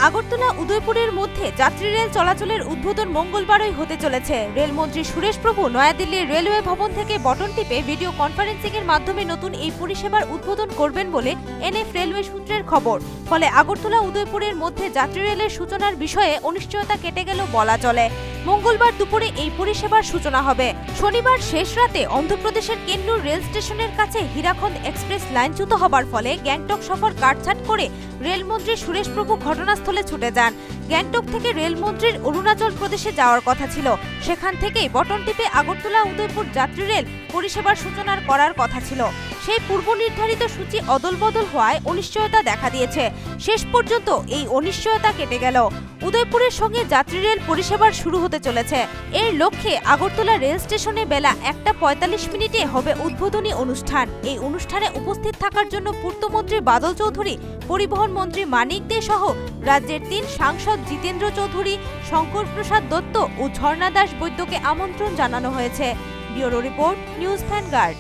আগরতলা উদয়পুরের মধ্যে যাত্রী রেল চলাচলের উদ্বোধন মঙ্গলবারই হতে চলেছে। রেলমন্ত্রী সুরেশ প্রভু নয়াদিল্লির রেলওয়ে ভবন থেকে বটন টিপে ভিডিও কনফারেন্সিং এর মাধ্যমে নতুন এই পরিষেবার উদ্বোধন করবেন বলে এনএফ রেলওয়ে সূত্রের খবর। ফলে আগরতলা উদয়পুরের মধ্যে যাত্রী রেলের সূচনার বিষয়ে অনিশ্চয়তা কেটে গেল বলা চলে। মঙ্গলবার দুপুরে এই পরিষেবার সূচনা হবে। শনিবার শেষ রাতে অন্ধ্রপ্রদেশের কেন্নুর রেল স্টেশনের কাছে হীরাখন্দ এক্সপ্রেস লাইনচ্যুত হবার ফলে গ্যাংটক সফর কাটছাঁট করে রেলমন্ত্রী সুরেশ প্রভু ঘটনাস্থলে ছুটে যান। গ্যাংটক থেকে রেলমন্ত্রীর অরুণাচল প্রদেশে যাওয়ার কথা ছিল। সেখান থেকেই বটন টিপে আগরতলা উদয়পুর যাত্রী রেল পরিষেবার সূচনা করার কথা ছিল। সেই পূর্ব নির্ধারিত সূচি অদলবদল হওয়ায় অনিশ্চয়তা দেখা দিয়েছে। শেষ পর্যন্ত এই অনিশ্চয়তা কেটে গেল। উদয়পুরের সঙ্গে যাত্রী রেল পরিষেবার শুরু হতে চলেছে। এর লক্ষ্যে আগরতলা রেল স্টেশনে বেলা 1:45 হবে উদ্বোধনী অনুষ্ঠান। এই অনুষ্ঠানে উপস্থিত থাকার জন্য পূর্তমন্ত্রী বাদল চৌধুরী, পরিবহন মন্ত্রী মানিক দে সহ রাজ্যের 3 সাংসদ জিতেন্দ্র চৌধুরী, শঙ্কর প্রসাদ দত্ত ও ঝর্ণা দাস বৈদ্যকে আমন্ত্রণ জানানো হয়েছে। Bureau report, news vanguard.